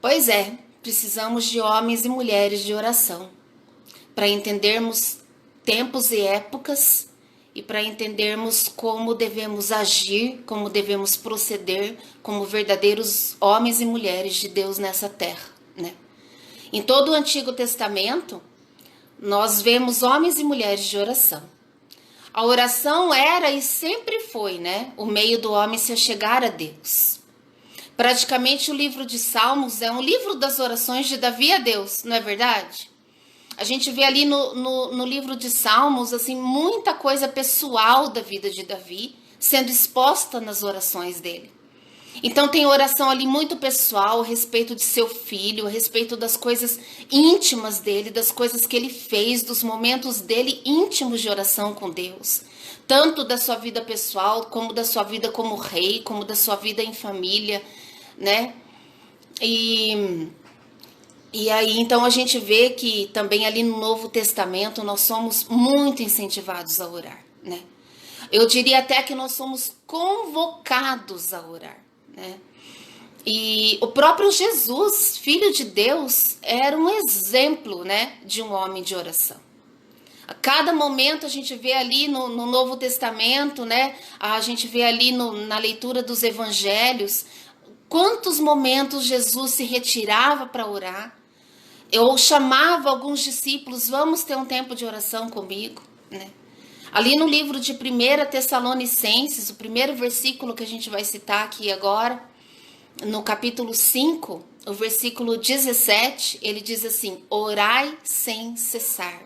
Pois é, precisamos de homens e mulheres de oração para entendermos tempos e épocas e para entendermos como devemos agir, como devemos proceder como verdadeiros homens e mulheres de Deus nessa terra, né? Em todo o Antigo Testamento, nós vemos homens e mulheres de oração. A oração era e sempre foi, né, o meio do homem se achegar a Deus. Praticamente o livro de Salmos é um livro das orações de Davi a Deus, não é verdade? A gente vê ali no livro de Salmos, assim, muita coisa pessoal da vida de Davi sendo exposta nas orações dele. Então tem oração ali muito pessoal a respeito de seu filho, a respeito das coisas íntimas dele, das coisas que ele fez, dos momentos dele íntimos de oração com Deus. Tanto da sua vida pessoal, como da sua vida como rei, como da sua vida em família, né? E aí, então, a gente vê que também ali no Novo Testamento nós somos muito incentivados a orar, né? Eu diria até que nós somos convocados a orar, né? E o próprio Jesus, filho de Deus, era um exemplo, né, de um homem de oração. A cada momento a gente vê ali no Novo Testamento, né, a gente vê ali na leitura dos evangelhos, quantos momentos Jesus se retirava para orar. Eu chamava alguns discípulos, vamos ter um tempo de oração comigo, né? Ali no livro de 1 Tessalonicenses, o primeiro versículo que a gente vai citar aqui agora, no capítulo 5, o versículo 17, ele diz assim: orai sem cessar.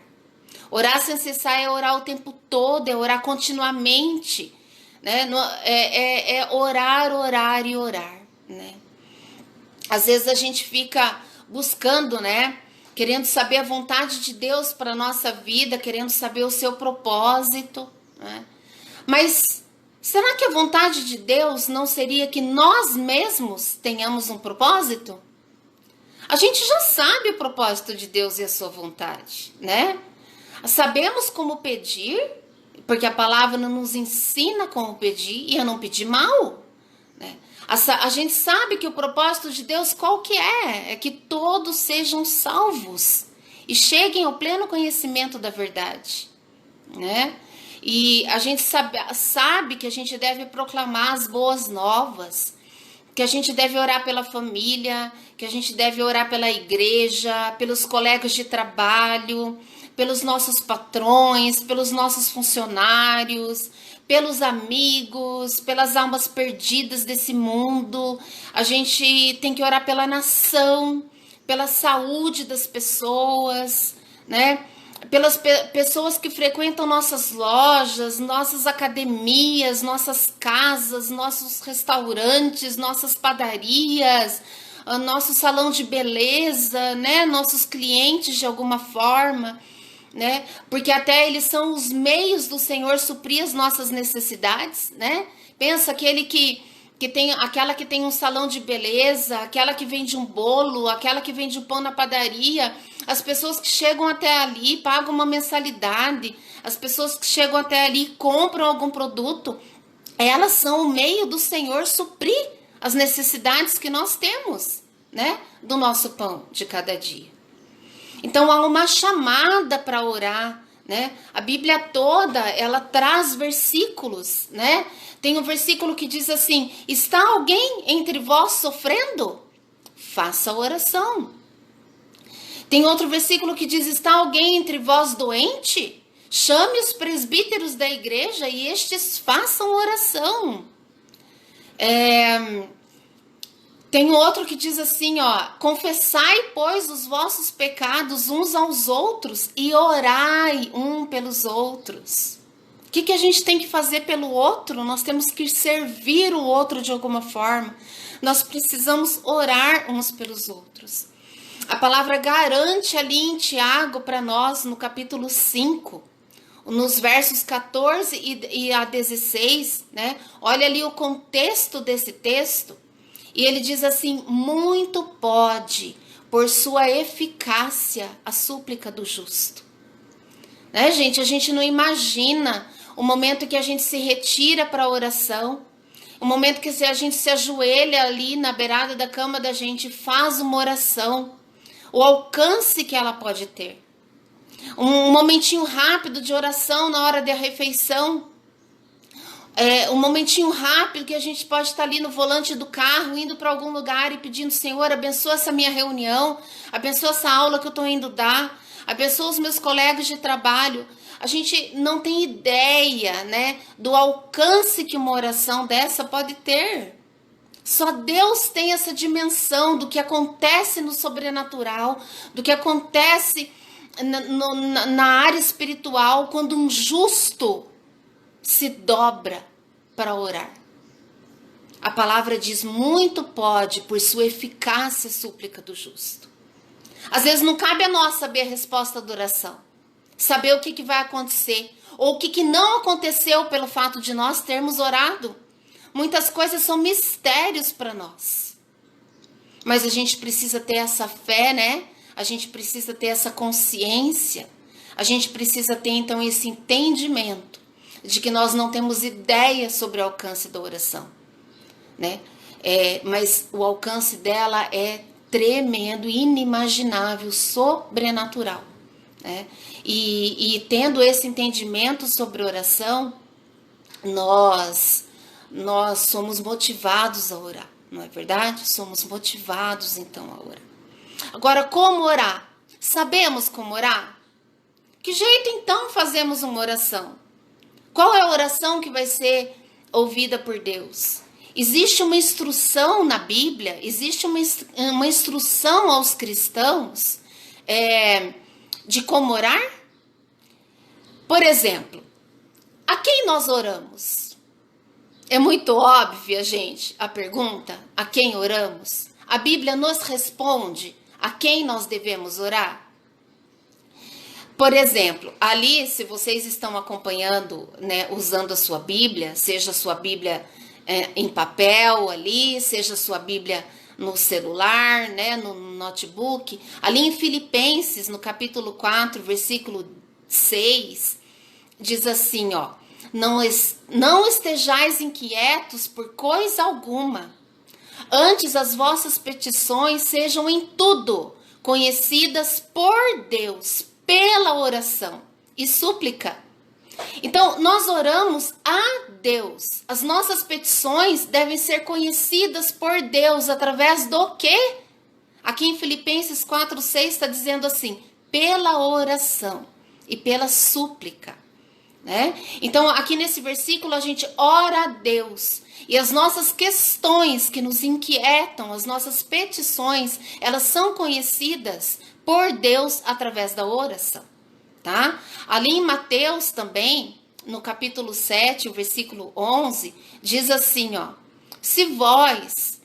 Orar sem cessar é orar o tempo todo, é orar continuamente, né? É orar, orar e orar, né? Às vezes a gente fica buscando, né? Querendo saber a vontade de Deus para a nossa vida, querendo saber o seu propósito, né? Mas será que a vontade de Deus não seria que nós mesmos tenhamos um propósito? A gente já sabe o propósito de Deus e a sua vontade, né? Sabemos como pedir, porque a palavra nos ensina como pedir e a não pedir mal, né? A gente sabe que o propósito de Deus qual que é? É que todos sejam salvos e cheguem ao pleno conhecimento da verdade, né? E a gente sabe que a gente deve proclamar as boas novas, que a gente deve orar pela família, que a gente deve orar pela igreja, pelos colegas de trabalho, pelos nossos patrões, pelos nossos funcionários, pelos amigos, pelas almas perdidas desse mundo. A gente tem que orar pela nação, pela saúde das pessoas, né? Pelas pessoas que frequentam nossas lojas, nossas academias, nossas casas, nossos restaurantes, nossas padarias, nosso salão de beleza, né? Nossos clientes de alguma forma, né? Porque até eles são os meios do Senhor suprir as nossas necessidades, né? Pensa aquele que tem aquela que tem um salão de beleza, aquela que vende um bolo, aquela que vende um pão na padaria, as pessoas que chegam até ali pagam uma mensalidade, as pessoas que chegam até ali compram algum produto, elas são o meio do Senhor suprir as necessidades que nós temos, né? Do nosso pão de cada dia. Então há uma chamada para orar, né? A Bíblia toda, ela traz versículos, né? Tem um versículo que diz assim: está alguém entre vós sofrendo? Faça oração. Tem outro versículo que diz: está alguém entre vós doente? Chame os presbíteros da igreja e estes façam oração. Tem outro que diz assim, ó: confessai, pois, os vossos pecados uns aos outros e orai um pelos outros. O que a gente tem que fazer pelo outro? Nós temos que servir o outro de alguma forma. Nós precisamos orar uns pelos outros. A palavra garante ali em Tiago para nós, no capítulo 5, nos versos 14 e a 16, né? Olha ali o contexto desse texto. E ele diz assim: muito pode, por sua eficácia, a súplica do justo. Né, gente? A gente não imagina o momento que a gente se retira para a oração, O momento que a gente se ajoelha ali na beirada da cama da gente, faz uma oração. O alcance que ela pode ter. Um momentinho rápido de oração na hora da refeição. Um momentinho rápido que a gente pode estar ali no volante do carro, indo para algum lugar e pedindo: Senhor, abençoa essa minha reunião, abençoa essa aula que eu estou indo dar, abençoa os meus colegas de trabalho. A gente não tem ideia, né, do alcance que uma oração dessa pode ter. Só Deus tem essa dimensão do que acontece no sobrenatural, do que acontece na área espiritual, quando um justo se dobra para orar. A palavra diz: muito pode por sua eficácia a súplica do justo. Às vezes não cabe a nós saber a resposta da oração, saber o que vai acontecer, ou o que não aconteceu pelo fato de nós termos orado. Muitas coisas são mistérios para nós. Mas a gente precisa ter essa fé, né? A gente precisa ter essa consciência. A gente precisa ter, então, esse entendimento de que nós não temos ideia sobre o alcance da oração, né? Mas o alcance dela é tremendo, inimaginável, sobrenatural, né? E tendo esse entendimento sobre oração, nós somos motivados a orar, não é verdade? Somos motivados, então, a orar. Agora, como orar? Sabemos como orar? Que jeito, então, fazemos uma oração? Qual é a oração que vai ser ouvida por Deus? Existe uma instrução na Bíblia? Existe uma instrução aos cristãos de como orar? Por exemplo, a quem nós oramos? É muito óbvia, gente, a pergunta: a quem oramos? A Bíblia nos responde a quem nós devemos orar. Por exemplo, ali, se vocês estão acompanhando, né, usando a sua Bíblia, seja a sua Bíblia em papel ali, seja a sua Bíblia no celular, né, no notebook, ali em Filipenses, no capítulo 4, versículo 6, diz assim, ó: não estejais inquietos por coisa alguma, antes as vossas petições sejam em tudo conhecidas por Deus, pela oração e súplica. Então, nós oramos a Deus. As nossas petições devem ser conhecidas por Deus através do quê? Aqui em Filipenses 4:6 está dizendo assim: pela oração e pela súplica, né? Então, aqui nesse versículo a gente ora a Deus. E as nossas questões que nos inquietam, as nossas petições, elas são conhecidas por Deus através da oração, tá? Ali em Mateus também, no capítulo 7, o versículo 11, diz assim, ó: se vós,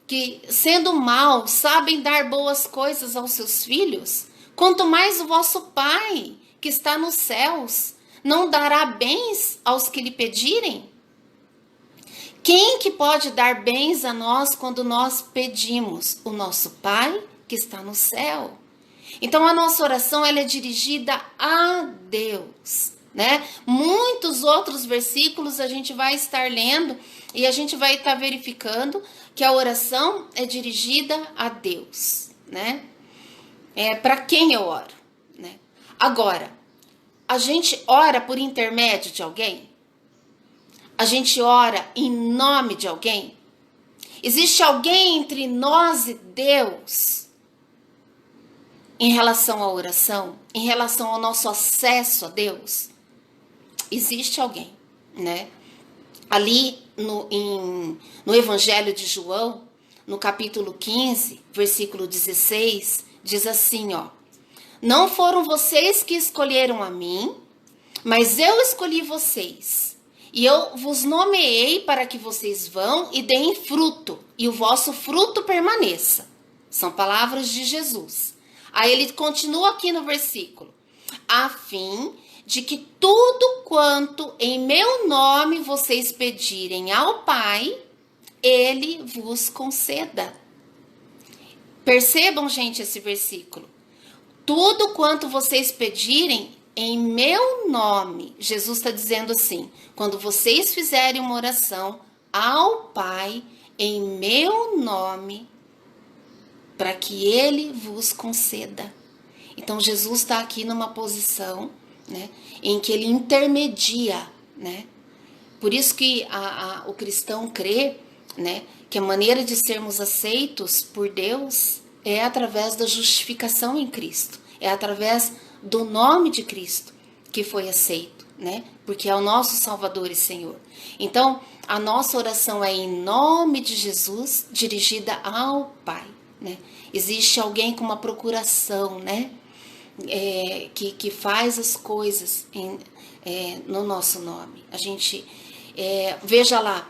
que sendo maus, sabem dar boas coisas aos seus filhos, quanto mais o vosso Pai, que está nos céus, não dará bens aos que lhe pedirem? Quem que pode dar bens a nós quando nós pedimos? O nosso Pai que está no céu. Então a nossa oração, ela é dirigida a Deus, né? Muitos outros versículos a gente vai estar lendo e a gente vai estar verificando que a oração é dirigida a Deus, né? Para quem eu oro, né? Agora, a gente ora por intermédio de alguém? A gente ora em nome de alguém? Existe alguém entre nós e Deus em relação à oração? Em relação ao nosso acesso a Deus? Existe alguém, né? Ali no Evangelho de João, no capítulo 15, versículo 16, diz assim, ó: não foram vocês que escolheram a mim, mas eu escolhi vocês. E eu vos nomeei para que vocês vão e deem fruto, e o vosso fruto permaneça. São palavras de Jesus. Aí ele continua aqui no versículo: a fim de que tudo quanto em meu nome vocês pedirem ao Pai, Ele vos conceda. Percebam, gente, esse versículo. Tudo quanto vocês pedirem em meu nome, Jesus está dizendo assim: quando vocês fizerem uma oração, ao Pai em meu nome, para que ele vos conceda. Então Jesus está aqui numa posição, né, em que ele intermedia, né? Por isso que o cristão crê, né, que a maneira de sermos aceitos por Deus é através da justificação em Cristo, é através do nome de Cristo que foi aceito, né? Porque é o nosso Salvador e Senhor. Então, a nossa oração é em nome de Jesus, dirigida ao Pai, né? Existe alguém com uma procuração, né? Que faz as coisas no nosso nome. A gente veja lá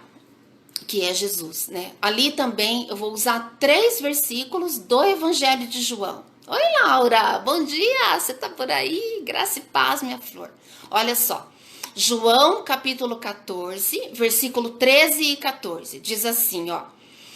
que é Jesus, né? Ali também eu vou usar 3 versículos do Evangelho de João. Oi, Laura, bom dia, você tá por aí? Graça e paz, minha flor. Olha só, João capítulo 14, versículo 13 e 14, diz assim, ó: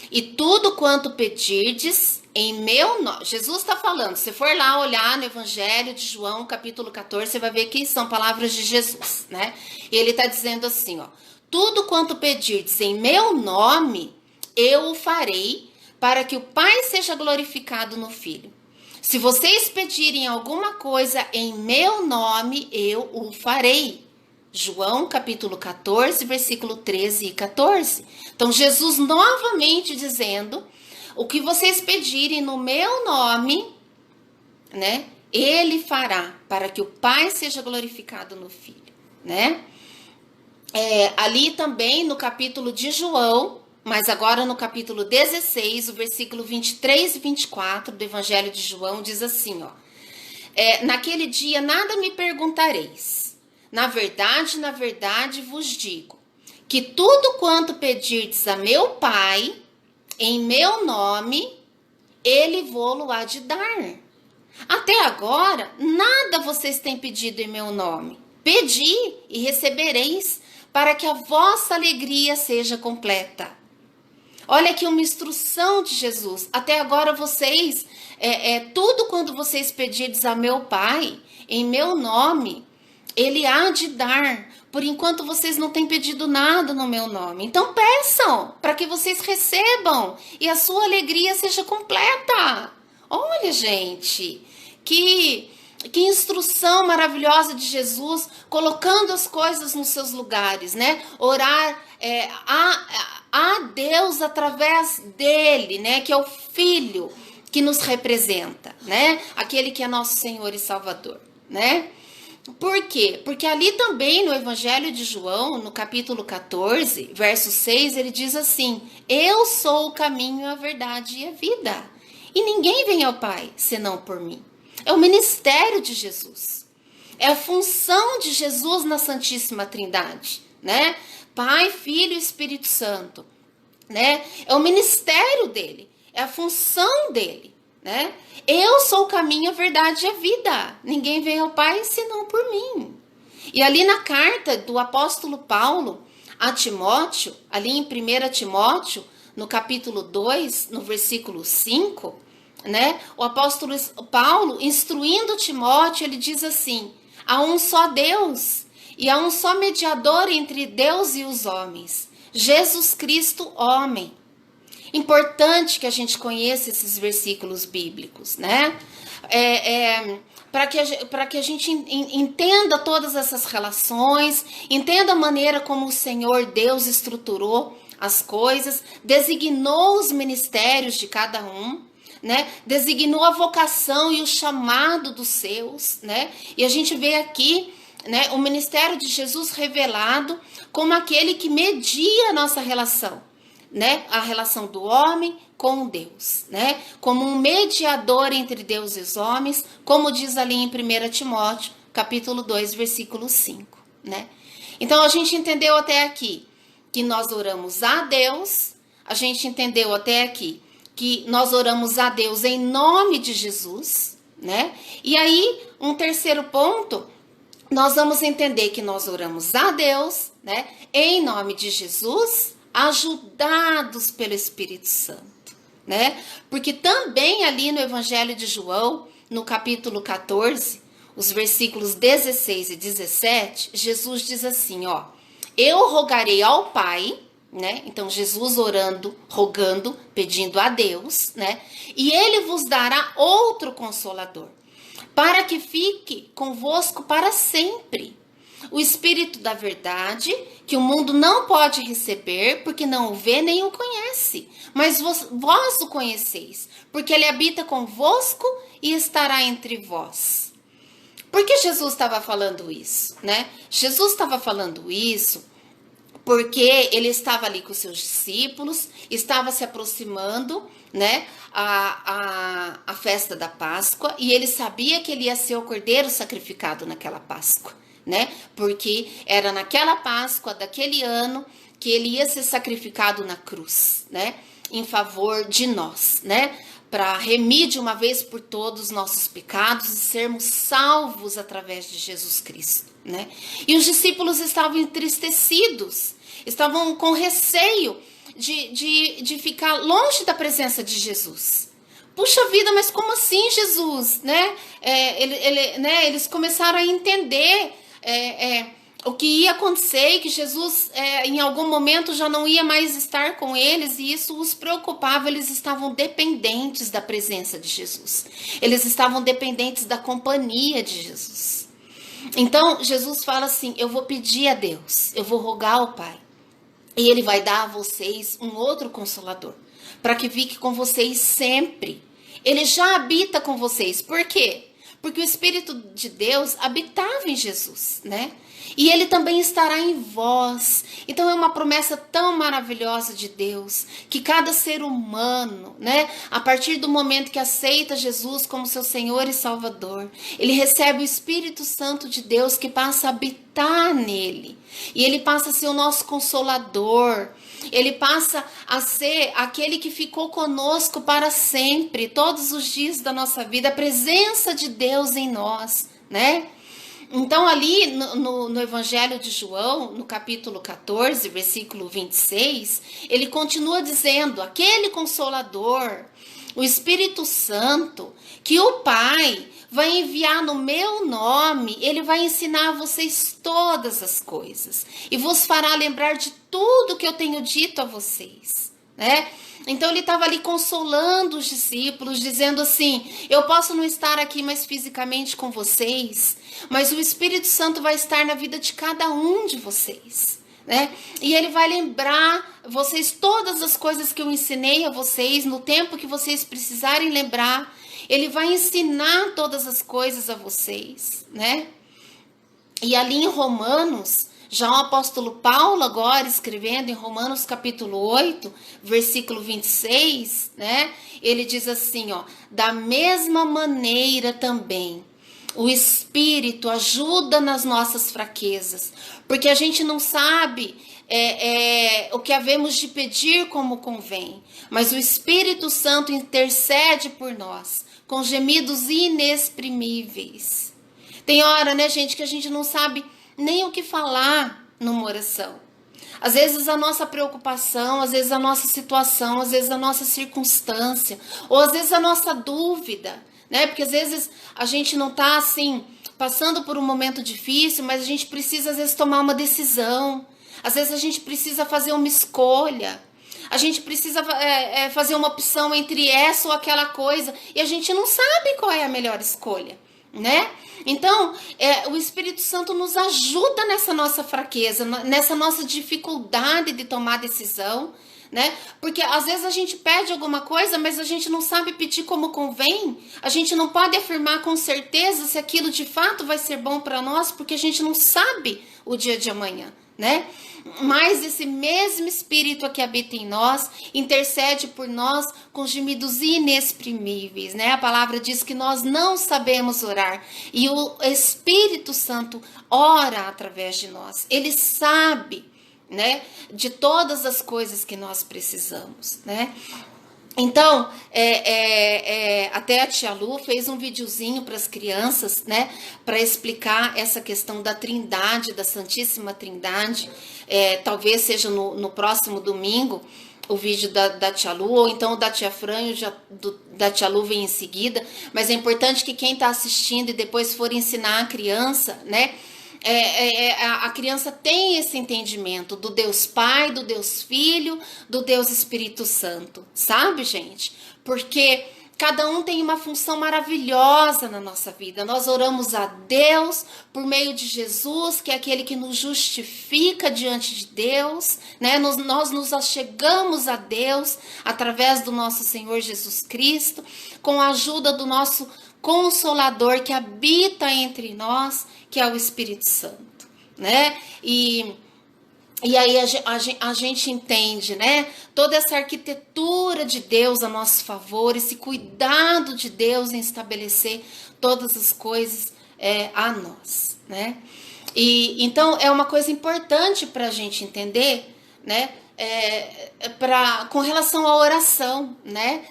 e tudo quanto pedirdes em meu nome, Jesus está falando, se for lá olhar no Evangelho de João capítulo 14, você vai ver que são palavras de Jesus, né? E ele está dizendo assim, ó: tudo quanto pedirdes em meu nome, eu o farei, para que o Pai seja glorificado no Filho. Se vocês pedirem alguma coisa em meu nome, eu o farei. João capítulo 14, versículo 13 e 14. Então Jesus novamente dizendo, o que vocês pedirem no meu nome, né, ele fará, para que o Pai seja glorificado no Filho, né? Ali também no capítulo de João, mas agora no capítulo 16, o versículo 23 e 24 do Evangelho de João diz assim, ó: naquele dia nada me perguntareis. Na verdade vos digo, que tudo quanto pedirdes a meu Pai, em meu nome, ele vô-lo há de dar. Até agora, nada vocês têm pedido em meu nome. Pedi e recebereis, para que a vossa alegria seja completa. Olha aqui uma instrução de Jesus. Até agora vocês, tudo quando vocês pedirdes a meu Pai, em meu nome, ele há de dar. Por enquanto vocês não têm pedido nada no meu nome. Então peçam, para que vocês recebam e a sua alegria seja completa. Olha, gente, que instrução maravilhosa de Jesus, colocando as coisas nos seus lugares, né? Orar a Deus através dele, né? Que é o Filho que nos representa, né? Aquele que é nosso Senhor e Salvador, né? Por quê? Porque ali também no Evangelho de João, no capítulo 14, verso 6, ele diz assim: eu sou o caminho, a verdade e a vida. E ninguém vem ao Pai senão por mim. É o ministério de Jesus. É a função de Jesus na Santíssima Trindade, né? Pai, Filho e Espírito Santo, né? É o ministério dele, é a função dele, né? Eu sou o caminho, a verdade e a vida. Ninguém vem ao Pai senão por mim. E ali na carta do apóstolo Paulo a Timóteo, ali em 1 Timóteo, no capítulo 2, no versículo 5, né? O apóstolo Paulo, instruindo Timóteo, ele diz assim: há um só Deus e há um só mediador entre Deus e os homens, Jesus Cristo, homem. Importante que a gente conheça esses versículos bíblicos, né? Para que a gente entenda todas essas relações, entenda a maneira como o Senhor Deus estruturou as coisas, designou os ministérios de cada um, né? Designou a vocação e o chamado dos seus, né? E a gente vê aqui, né, o ministério de Jesus revelado como aquele que media a nossa relação, né? A relação do homem com Deus, né? Como um mediador entre Deus e os homens, como diz ali em 1 Timóteo, capítulo 2, versículo 5, né? Então a gente entendeu até aqui que nós oramos a Deus, a gente entendeu até aqui que nós oramos a Deus em nome de Jesus, né? E aí, um terceiro ponto, nós vamos entender que nós oramos a Deus, né, em nome de Jesus, ajudados pelo Espírito Santo, né? Porque também ali no Evangelho de João, no capítulo 14, os versículos 16 e 17, Jesus diz assim, ó: eu rogarei ao Pai, né? Então Jesus orando, rogando, pedindo a Deus, né? E ele vos dará outro consolador, para que fique convosco para sempre. O Espírito da verdade, que o mundo não pode receber, porque não o vê nem o conhece. Mas vós o conheceis, porque ele habita convosco e estará entre vós. Por que Jesus estava falando isso, né? Jesus estava falando isso porque ele estava ali com seus discípulos, estava se aproximando, né, a festa da Páscoa, e ele sabia que ele ia ser o cordeiro sacrificado naquela Páscoa, né, porque era naquela Páscoa daquele ano que ele ia ser sacrificado na cruz, né, em favor de nós, né, para remir de uma vez por todos os nossos pecados e sermos salvos através de Jesus Cristo, né? E os discípulos estavam entristecidos, estavam com receio de ficar longe da presença de Jesus. Puxa vida, mas como assim, Jesus? Né? Eles começaram a entender o que ia acontecer e que Jesus em algum momento já não ia mais estar com eles, e isso os preocupava. Eles estavam dependentes da presença de Jesus, eles estavam dependentes da companhia de Jesus. Então Jesus fala assim: eu vou pedir a Deus, eu vou rogar ao Pai, e ele vai dar a vocês um outro consolador, para que fique com vocês sempre. Ele já habita com vocês. Por quê? Porque o Espírito de Deus habitava em Jesus, né? E ele também estará em vós. Então é uma promessa tão maravilhosa de Deus, que cada ser humano, né, a partir do momento que aceita Jesus como seu Senhor e Salvador, ele recebe o Espírito Santo de Deus, que passa a habitar nele. E ele passa a ser o nosso consolador. Ele passa a ser aquele que ficou conosco para sempre, todos os dias da nossa vida, a presença de Deus em nós, né? Então ali no Evangelho de João, no capítulo 14, versículo 26, ele continua dizendo: aquele Consolador, o Espírito Santo, que o Pai vai enviar no meu nome, ele vai ensinar a vocês todas as coisas e vos fará lembrar de tudo que eu tenho dito a vocês, né? Então ele estava ali consolando os discípulos, dizendo assim: eu posso não estar aqui mais fisicamente com vocês, mas o Espírito Santo vai estar na vida de cada um de vocês, né? E ele vai lembrar vocês todas as coisas que eu ensinei a vocês no tempo que vocês precisarem lembrar. Ele vai ensinar todas as coisas a vocês, né? E ali em Romanos, já o apóstolo Paulo agora escrevendo em Romanos capítulo 8, versículo 26, né? Ele diz assim, ó: da mesma maneira também o Espírito ajuda nas nossas fraquezas, porque a gente não sabe o que havemos de pedir como convém, mas o Espírito Santo intercede por nós com gemidos inexprimíveis. Tem hora, né, gente, que a gente não sabe nem o que falar numa oração. Às vezes a nossa preocupação, às vezes a nossa situação, às vezes a nossa circunstância, ou às vezes a nossa dúvida, né? Porque às vezes a gente não tá assim, passando por um momento difícil, mas a gente precisa às vezes tomar uma decisão. Às vezes a gente precisa fazer uma escolha. A gente precisa fazer uma opção entre essa ou aquela coisa, e a gente não sabe qual é a melhor escolha, né? Então, o Espírito Santo nos ajuda nessa nossa fraqueza, nessa nossa dificuldade de tomar decisão, né? Porque às vezes a gente pede alguma coisa, mas a gente não sabe pedir como convém. A gente não pode afirmar com certeza se aquilo de fato vai ser bom para nós, porque a gente não sabe o dia de amanhã, né? Mas esse mesmo Espírito que habita em nós intercede por nós com gemidos inexprimíveis, né? A palavra diz que nós não sabemos orar, e o Espírito Santo ora através de nós. Ele sabe, né, de todas as coisas que nós precisamos, né? Então, até a tia Lu fez um videozinho para as crianças, né, para explicar essa questão da Trindade, da Santíssima Trindade. Talvez seja no próximo domingo o vídeo da tia Lu, ou então o da tia Fran, e da tia Lu vem em seguida. Mas é importante que quem está assistindo e depois for ensinar a criança, né, A criança tem esse entendimento do Deus Pai, do Deus Filho, do Deus Espírito Santo, sabe, gente? Porque cada um tem uma função maravilhosa na nossa vida. Nós oramos a Deus por meio de Jesus, que é aquele que nos justifica diante de Deus, né? Nós nos achegamos a Deus através do nosso Senhor Jesus Cristo, com a ajuda do nosso Consolador que habita entre nós, que é o Espírito Santo, né? E aí a gente entende, né? Toda essa arquitetura de Deus a nosso favor, esse cuidado de Deus em estabelecer todas as coisas a nós, né? E então é uma coisa importante para a gente entender, né? Com relação à oração, né?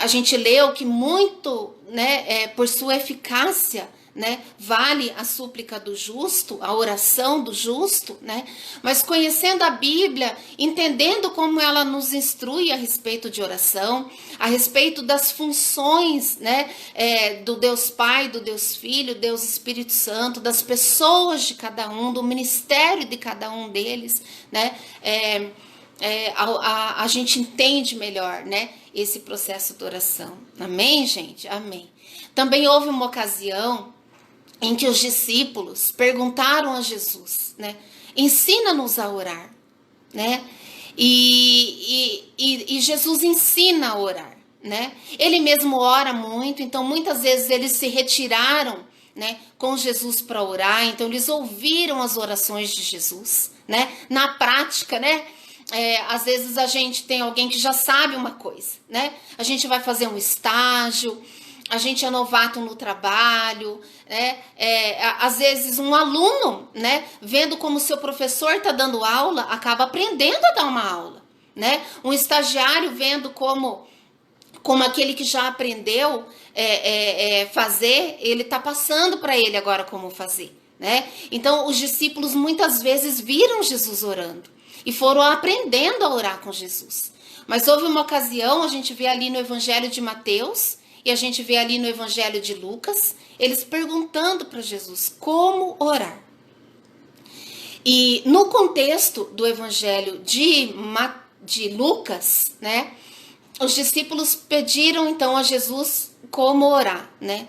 A gente leu que muito, né? Por sua eficácia, né, vale a súplica do justo, a oração do justo, né? Mas conhecendo a Bíblia, entendendo como ela nos instrui a respeito de oração, a respeito das funções, né, do Deus Pai, do Deus Filho, Deus Espírito Santo, das pessoas de cada um, do ministério de cada um deles, né? A gente entende melhor, né, esse processo de oração. Amém, gente? Amém. Também houve uma ocasião em que os discípulos perguntaram a Jesus, né? Ensina-nos a orar, né? E Jesus ensina a orar, né? Ele mesmo ora muito, então muitas vezes eles se retiraram, né, com Jesus para orar, então eles ouviram as orações de Jesus, né? Na prática, né? Às vezes a gente tem alguém que já sabe uma coisa, né? A gente vai fazer um estágio, a gente é novato no trabalho, né? Às vezes um aluno, né, vendo como seu professor está dando aula, acaba aprendendo a dar uma aula, né? Um estagiário vendo como aquele que já aprendeu fazer, ele está passando para ele agora como fazer, né? Então os discípulos muitas vezes viram Jesus orando e foram aprendendo a orar com Jesus. Mas houve uma ocasião, a gente vê ali no Evangelho de Mateus, e a gente vê ali no Evangelho de Lucas, eles perguntando para Jesus como orar. E no contexto do Evangelho de Lucas, né, os discípulos pediram então a Jesus como orar, né?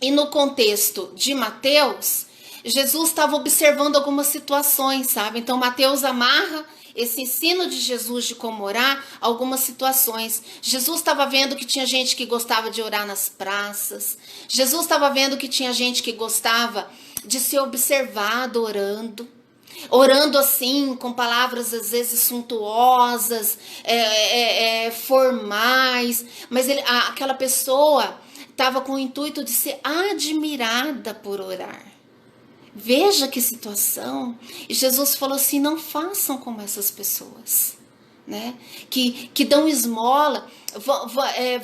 E no contexto de Mateus, Jesus estava observando algumas situações, sabe? Então Mateus amarra esse ensino de Jesus de como orar, algumas situações. Jesus estava vendo que tinha gente que gostava de orar nas praças. Jesus estava vendo que tinha gente que gostava de ser observado orando. Orando assim, com palavras às vezes suntuosas, formais. Mas aquela pessoa estava com o intuito de ser admirada por orar. Veja que situação. E Jesus falou assim, não façam como essas pessoas, né? Que dão esmola,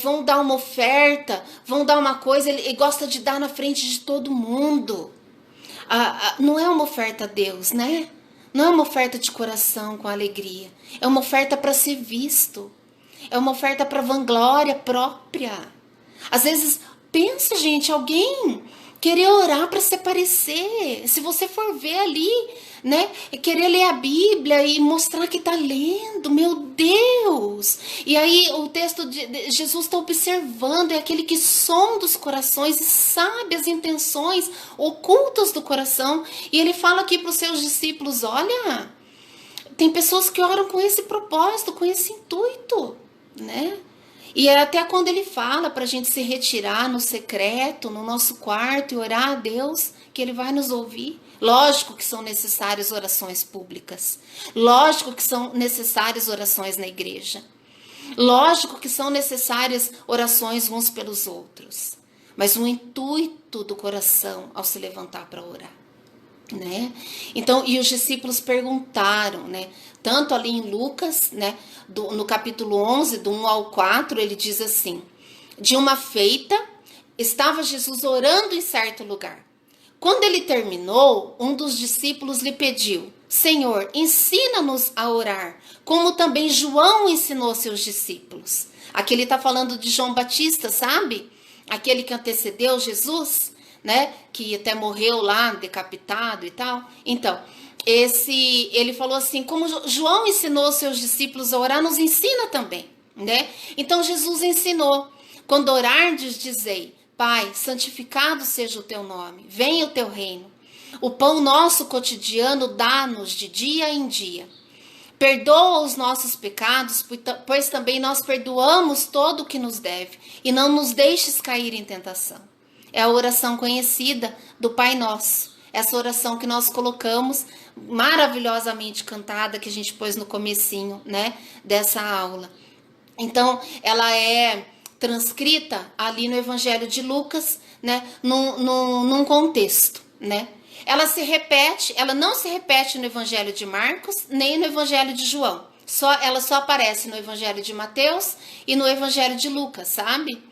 vão dar uma oferta, vão dar uma coisa, ele gosta de dar na frente de todo mundo. Não é uma oferta a Deus, né? Não é uma oferta de coração com alegria. É uma oferta para ser visto. É uma oferta para vanglória própria. Às vezes, pensa, gente, alguém querer orar para se parecer. Se você for ver ali, né? Querer ler a Bíblia e mostrar que está lendo. Meu Deus! E aí o texto de Jesus está observando, é aquele que sonda os corações e sabe as intenções ocultas do coração. E ele fala aqui para os seus discípulos, olha, tem pessoas que oram com esse propósito, com esse intuito, né? E é até quando ele fala para a gente se retirar no secreto, no nosso quarto e orar a Deus, que ele vai nos ouvir. Lógico que são necessárias orações públicas. Lógico que são necessárias orações na igreja. Lógico que são necessárias orações uns pelos outros. Mas o intuito do coração ao se levantar para orar, né? Então, e os discípulos perguntaram, né? Tanto ali em Lucas, né? No capítulo 11, do 1 ao 4, ele diz assim: de uma feita, estava Jesus orando em certo lugar. Quando ele terminou, um dos discípulos lhe pediu: Senhor, ensina-nos a orar, como também João ensinou seus discípulos. Aqui ele está falando de João Batista, sabe? Aquele que antecedeu Jesus, né? Que até morreu lá, decapitado e tal. Então, ele falou assim, como João ensinou seus discípulos a orar, nos ensina também, né? Então, Jesus ensinou, quando orardes, dizei, Pai, santificado seja o teu nome, venha o teu reino. O pão nosso cotidiano dá-nos de dia em dia. Perdoa os nossos pecados, pois também nós perdoamos todo o que nos deve, e não nos deixes cair em tentação. É a oração conhecida do Pai Nosso. Essa oração que nós colocamos, maravilhosamente cantada, que a gente pôs no comecinho, né, dessa aula. Então, ela é transcrita ali no Evangelho de Lucas, né, num contexto, né. Ela não se repete no Evangelho de Marcos, nem no Evangelho de João. Ela só aparece no Evangelho de Mateus e no Evangelho de Lucas, sabe?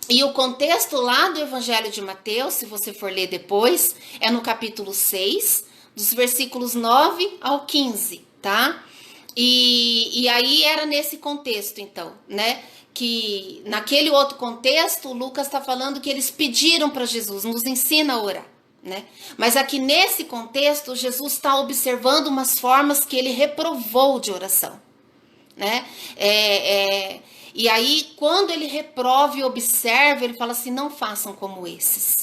E o contexto lá do Evangelho de Mateus, se você for ler depois, é no capítulo 6, dos versículos 9 ao 15, tá? E aí era nesse contexto, então, né? Que naquele outro contexto, o Lucas está falando que eles pediram para Jesus, nos ensina a orar, né? Mas aqui nesse contexto, Jesus está observando umas formas que ele reprovou de oração, né? E aí, quando ele reprova e observa, ele fala assim, não façam como esses.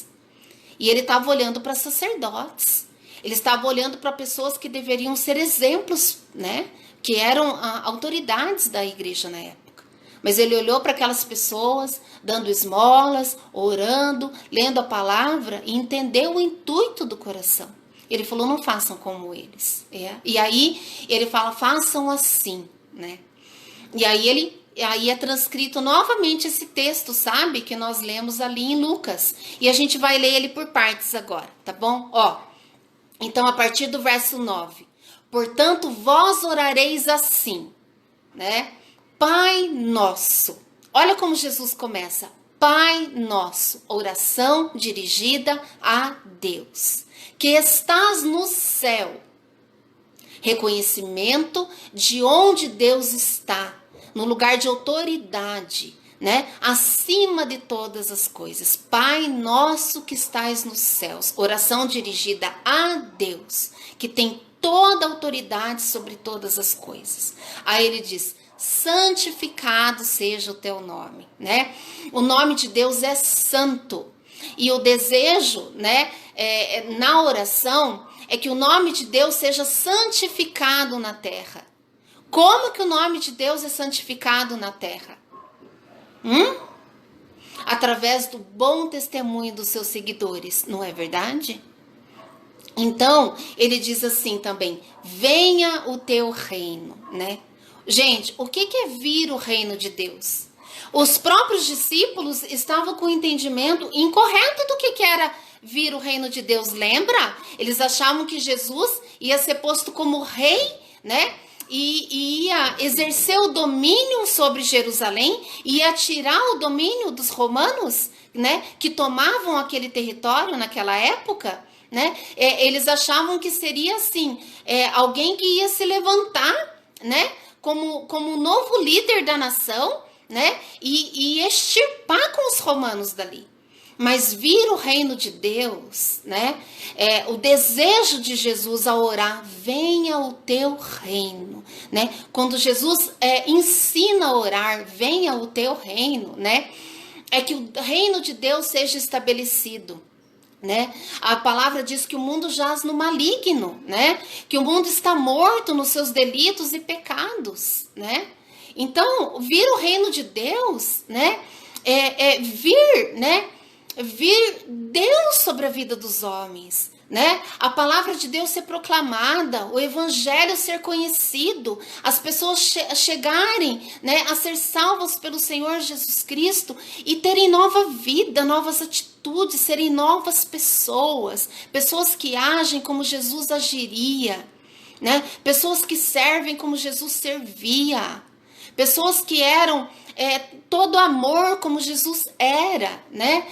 E ele estava olhando para sacerdotes, ele estava olhando para pessoas que deveriam ser exemplos, né? Que eram autoridades da igreja na época. Mas ele olhou para aquelas pessoas, dando esmolas, orando, lendo a palavra e entendeu o intuito do coração. Ele falou, não façam como eles. E aí ele fala, façam assim, né? E aí é transcrito novamente esse texto, sabe? Que nós lemos ali em Lucas. E a gente vai ler ele por partes agora, tá bom? Ó, então a partir do verso 9. Portanto, vós orareis assim, né? Pai nosso. Olha como Jesus começa. Pai nosso. Oração dirigida a Deus. Que estás no céu. Reconhecimento de onde Deus está. No lugar de autoridade, né? Acima de todas as coisas. Pai nosso que estais nos céus. Oração dirigida a Deus, que tem toda a autoridade sobre todas as coisas. Aí ele diz, santificado seja o teu nome, né? O nome de Deus é santo. E o desejo, né, na oração, é que o nome de Deus seja santificado na terra. Como que o nome de Deus é santificado na terra? Através do bom testemunho dos seus seguidores, não é verdade? Então, ele diz assim também, venha o teu reino, né? Gente, o que é vir o reino de Deus? Os próprios discípulos estavam com o entendimento incorreto do que era vir o reino de Deus, lembra? Eles achavam que Jesus ia ser posto como rei, né? E ia exercer o domínio sobre Jerusalém, ia tirar o domínio dos romanos, né? Que tomavam aquele território naquela época, né? Eles achavam que seria assim, alguém que ia se levantar, né? Como novo líder da nação, né? E extirpar com os romanos dali. Mas vir o reino de Deus, né? O desejo de Jesus ao orar, venha o teu reino, né? Quando Jesus ensina a orar, venha o teu reino, né? É que o reino de Deus seja estabelecido. Né? A palavra diz que o mundo jaz no maligno, né? Que o mundo está morto nos seus delitos e pecados, né? Então, vir o reino de Deus, né? Vir, né? Vir Deus sobre a vida dos homens, né? A palavra de Deus ser proclamada, o evangelho ser conhecido, as pessoas chegarem, né, a ser salvas pelo Senhor Jesus Cristo e terem nova vida, novas atitudes, serem novas pessoas, pessoas que agem como Jesus agiria, né? Pessoas que servem como Jesus servia, pessoas que eram todo amor como Jesus era, né?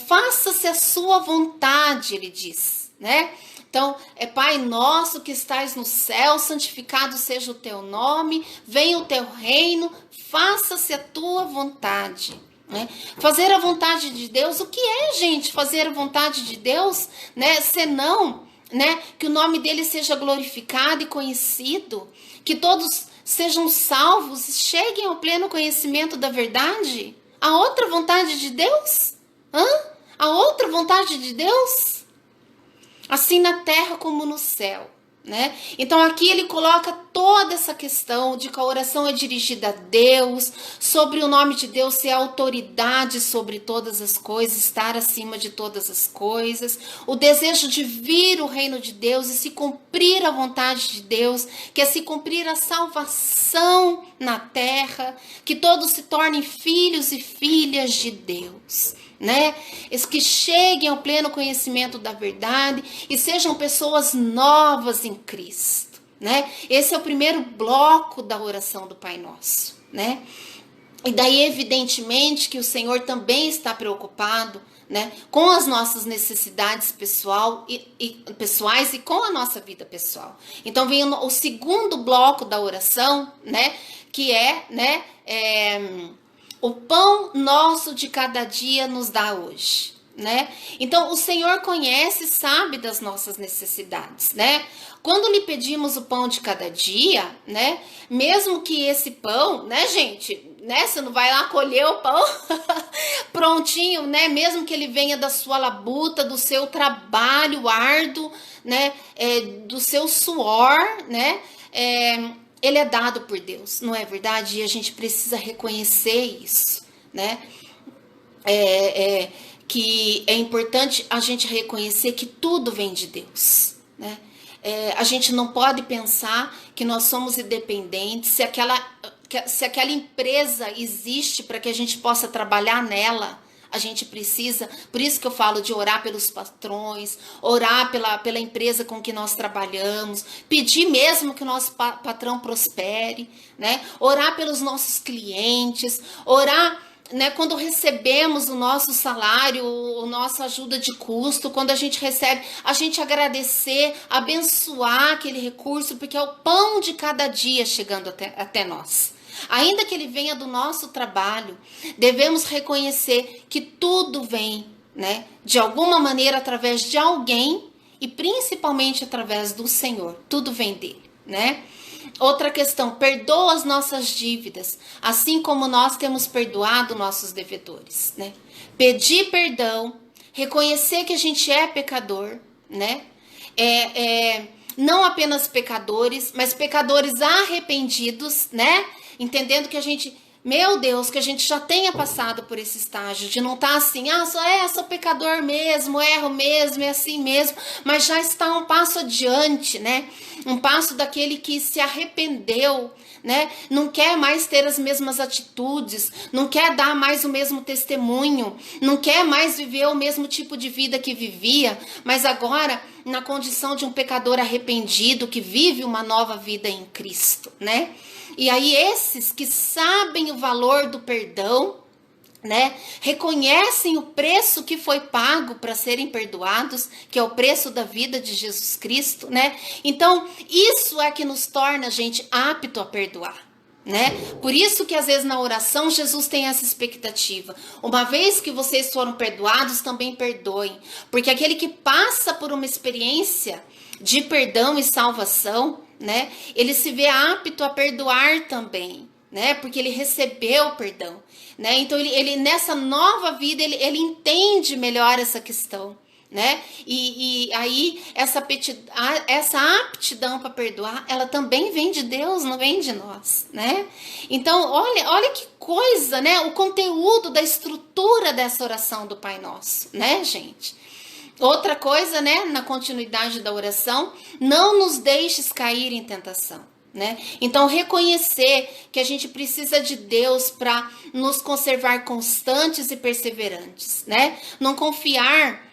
Faça-se a sua vontade, ele diz, né? Então, Pai nosso que estais no céu, santificado seja o teu nome, venha o teu reino, faça-se a tua vontade, né? Fazer a vontade de Deus, o que é, gente, fazer a vontade de Deus, né? Senão, né, que o nome dele seja glorificado e conhecido, que todos sejam salvos e cheguem ao pleno conhecimento da verdade. A outra vontade de Deus? Hã? A outra vontade de Deus? Assim na terra como no céu. Né? Então aqui ele coloca toda essa questão de que a oração é dirigida a Deus, sobre o nome de Deus ser autoridade sobre todas as coisas, estar acima de todas as coisas, o desejo de vir o reino de Deus e se cumprir a vontade de Deus, que é se cumprir a salvação na terra, que todos se tornem filhos e filhas de Deus. Né? Que cheguem ao pleno conhecimento da verdade e sejam pessoas novas em Cristo, né? Esse é o primeiro bloco da oração do Pai Nosso, né? E daí, evidentemente, que o Senhor também está preocupado, né, com as nossas necessidades pessoais e com a nossa vida pessoal. Então, vem o segundo bloco da oração, né, que é, né, o pão nosso de cada dia nos dá hoje, né? Então, o Senhor conhece e sabe das nossas necessidades, né? Quando lhe pedimos o pão de cada dia, né? Mesmo que esse pão, né, gente, né? Você não vai lá colher o pão prontinho, né? Mesmo que ele venha da sua labuta, do seu trabalho árduo, né? Do seu suor, né? Ele é dado por Deus, não é verdade? E a gente precisa reconhecer isso, né? Que é importante a gente reconhecer que tudo vem de Deus, né? A gente não pode pensar que nós somos independentes, se aquela empresa existe para que a gente possa trabalhar nela. A gente precisa, por isso que eu falo de orar pelos patrões, orar pela empresa com que nós trabalhamos, pedir mesmo que o nosso patrão prospere, né? Orar pelos nossos clientes, orar, né, quando recebemos o nosso salário, a nossa ajuda de custo, quando a gente recebe, a gente agradecer, abençoar aquele recurso, porque é o pão de cada dia chegando até nós. Ainda que ele venha do nosso trabalho, devemos reconhecer que tudo vem, né, de alguma maneira através de alguém e principalmente através do Senhor. Tudo vem dele, né? Outra questão, perdoa as nossas dívidas, assim como nós temos perdoado nossos devedores, né? Pedir perdão, reconhecer que a gente é pecador, né? Não apenas pecadores, mas pecadores arrependidos, né? Entendendo que a gente, meu Deus, que a gente já tenha passado por esse estágio de não estar assim, sou pecador mesmo, erro mesmo, é assim mesmo, mas já está um passo adiante, né? Um passo daquele que se arrependeu, né? Não quer mais ter as mesmas atitudes, não quer dar mais o mesmo testemunho, não quer mais viver o mesmo tipo de vida que vivia, mas agora na condição de um pecador arrependido que vive uma nova vida em Cristo, né? E aí esses que sabem o valor do perdão, né, reconhecem o preço que foi pago para serem perdoados, que é o preço da vida de Jesus Cristo, né? Então, isso é que nos torna, gente, apto a perdoar, né? Por isso que às vezes na oração Jesus tem essa expectativa. Uma vez que vocês foram perdoados, também perdoem. Porque aquele que passa por uma experiência de perdão e salvação, né, ele se vê apto a perdoar também, né? Porque ele recebeu o perdão, né? Então ele nessa nova vida ele entende melhor essa questão, né? E aí essa aptidão para perdoar, ela também vem de Deus, não vem de nós, né? Então olha que coisa, né? O conteúdo da estrutura dessa oração do Pai Nosso, né, gente? Outra coisa, né, na continuidade da oração, não nos deixes cair em tentação, né? Então, reconhecer que a gente precisa de Deus para nos conservar constantes e perseverantes, né? Não confiar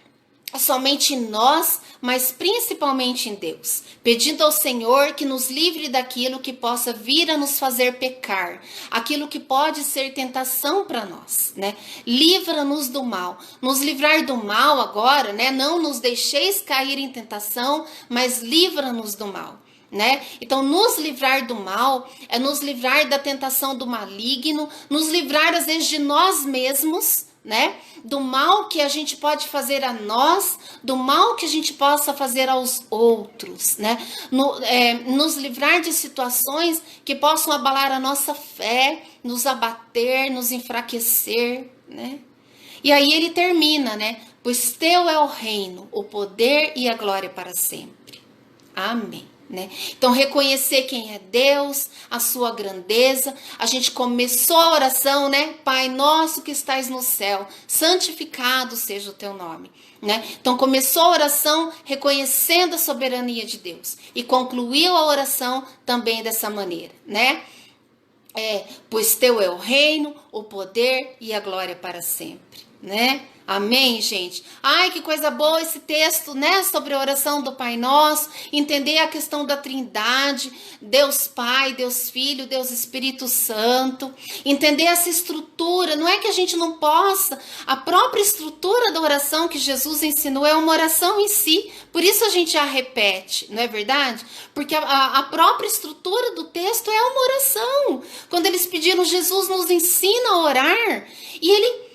somente em nós, mas principalmente em Deus, pedindo ao Senhor que nos livre daquilo que possa vir a nos fazer pecar, aquilo que pode ser tentação para nós, né? Livra-nos do mal. Nos livrar do mal agora, né? Não nos deixeis cair em tentação, mas livra-nos do mal. né? Então, nos livrar do mal é nos livrar da tentação do maligno, nos livrar às vezes de nós mesmos, né? Do mal que a gente pode fazer a nós, do mal que a gente possa fazer aos outros, né? Nos livrar de situações que possam abalar a nossa fé, nos abater, nos enfraquecer, né? E aí ele termina, né? Pois teu é o reino, o poder e a glória para sempre. Amém. Né? Então, reconhecer quem é Deus, a sua grandeza. A gente começou a oração, né? Pai nosso que estais no céu, santificado seja o teu nome. Né? Então, começou a oração reconhecendo a soberania de Deus e concluiu a oração também dessa maneira, né? Pois teu é o reino, o poder e a glória para sempre, né? Amém, gente? Ai, que coisa boa esse texto, né? Sobre a oração do Pai Nosso, entender a questão da Trindade, Deus Pai, Deus Filho, Deus Espírito Santo, entender essa estrutura. Não é que a gente não possa, a própria estrutura da oração que Jesus ensinou é uma oração em si, por isso a gente a repete, não é verdade? Porque a própria estrutura do texto é uma oração. Quando eles pediram, Jesus nos ensina a orar, e ele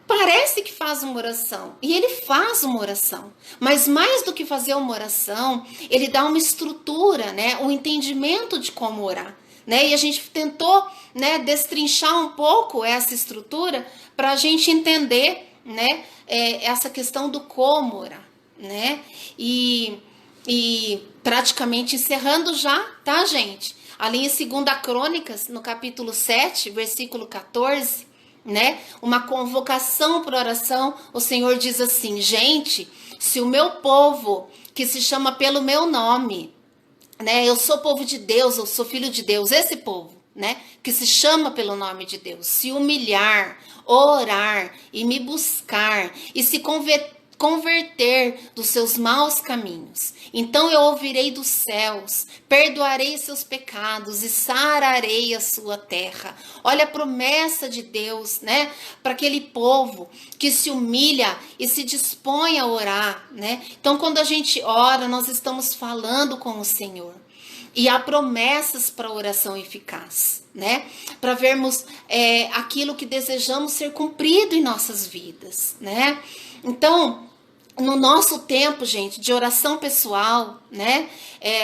parece que faz uma oração, e ele faz uma oração, mas mais do que fazer uma oração, ele dá uma estrutura, né, um entendimento de como orar, né, e a gente tentou, né, destrinchar um pouco essa estrutura para a gente entender, né, essa questão do como orar, né, e praticamente encerrando já, tá, gente? Ali em 2 Crônicas, no capítulo 7, versículo 14, né? Uma convocação para oração, o Senhor diz assim: gente, se o meu povo, que se chama pelo meu nome, né? Eu sou povo de Deus, eu sou filho de Deus, esse povo, né? Que se chama pelo nome de Deus, se humilhar, orar e me buscar e se converter dos seus maus caminhos. Então eu ouvirei dos céus, perdoarei seus pecados e sararei a sua terra. Olha a promessa de Deus, né? Para aquele povo que se humilha e se dispõe a orar, né? Então quando a gente ora, nós estamos falando com o Senhor. E há promessas para a oração eficaz, né? Para vermos aquilo que desejamos ser cumprido em nossas vidas, né? Então, no nosso tempo, gente, de oração pessoal, né?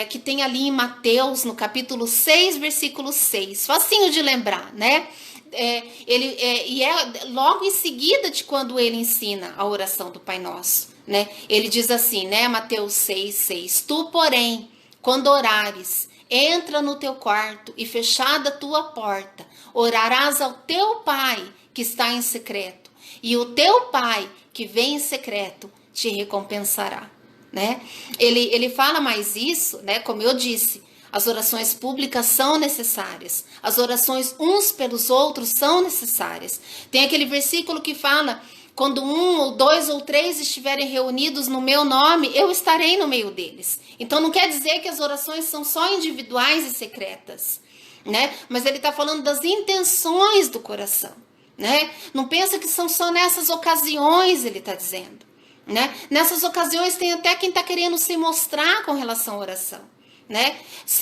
Que tem ali em Mateus, no capítulo 6, versículo 6. Facinho de lembrar, né? E é logo em seguida de quando ele ensina a oração do Pai Nosso, né? Ele diz assim, né? Mateus 6, 6. Tu, porém, quando orares, entra no teu quarto e fechada a tua porta, orarás ao teu Pai que está em secreto. E o teu Pai que vem em secreto te recompensará, né? Ele fala mais isso, né? Como eu disse, as orações públicas são necessárias, as orações uns pelos outros são necessárias. Tem aquele versículo que fala: quando 1 ou 2 ou 3 estiverem reunidos no meu nome, eu estarei no meio deles. Então não quer dizer que as orações são só individuais e secretas, né? Mas ele está falando das intenções do coração, né? Não pensa que são só nessas ocasiões, ele está dizendo. Né? Nessas ocasiões tem até quem está querendo se mostrar com relação à oração, né?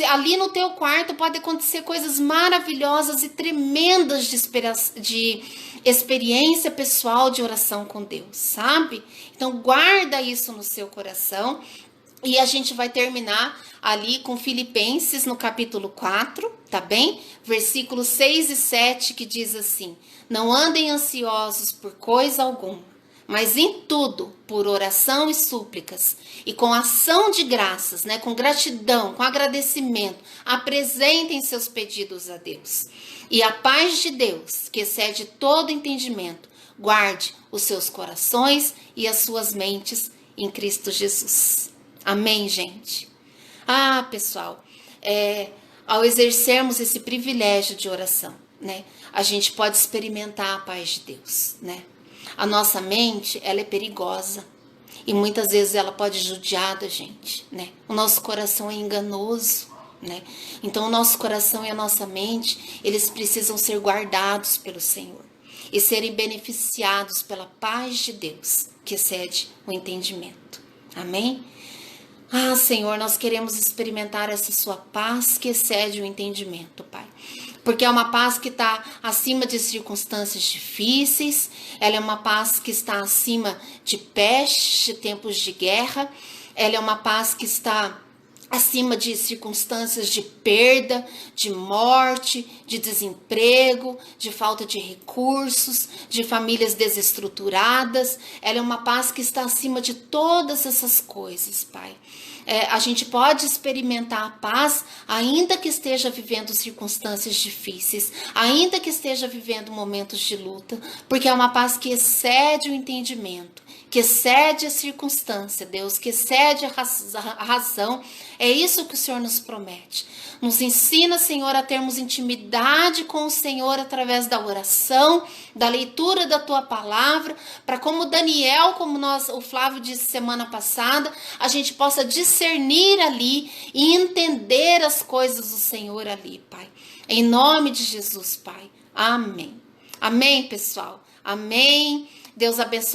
Ali no teu quarto pode acontecer coisas maravilhosas e tremendas de experiência pessoal de oração com Deus, sabe? Então guarda isso no seu coração. E a gente vai terminar ali com Filipenses no capítulo 4, tá bem? Versículos 6 e 7, que diz assim: não andem ansiosos por coisa alguma, mas em tudo, por oração e súplicas, e com ação de graças, né, com gratidão, com agradecimento, apresentem seus pedidos a Deus. E a paz de Deus, que excede todo entendimento, guarde os seus corações e as suas mentes em Cristo Jesus. Amém, gente? Ah, pessoal, ao exercermos esse privilégio de oração, né, a gente pode experimentar a paz de Deus, né? A nossa mente, ela é perigosa e muitas vezes ela pode judiar da gente, né? O nosso coração é enganoso, né? Então o nosso coração e a nossa mente, eles precisam ser guardados pelo Senhor e serem beneficiados pela paz de Deus, que excede o entendimento. Amém? Ah, Senhor, nós queremos experimentar essa sua paz que excede o entendimento, Pai. Porque é uma paz que está acima de circunstâncias difíceis, ela é uma paz que está acima de peste, de tempos de guerra, ela é uma paz que está acima de circunstâncias de perda, de morte, de desemprego, de falta de recursos, de famílias desestruturadas. Ela é uma paz que está acima de todas essas coisas, Pai. A gente pode experimentar a paz ainda que esteja vivendo circunstâncias difíceis, ainda que esteja vivendo momentos de luta, porque é uma paz que excede o entendimento, que excede a circunstância, Deus, que excede a razão. É isso que o Senhor nos promete. Nos ensina, Senhor, a termos intimidade com o Senhor através da oração, da leitura da Tua palavra, para como Daniel, como o Flávio disse semana passada, a gente possa discernir ali e entender as coisas do Senhor ali, Pai. Em nome de Jesus, Pai. Amém. Amém, pessoal. Amém. Deus abençoe.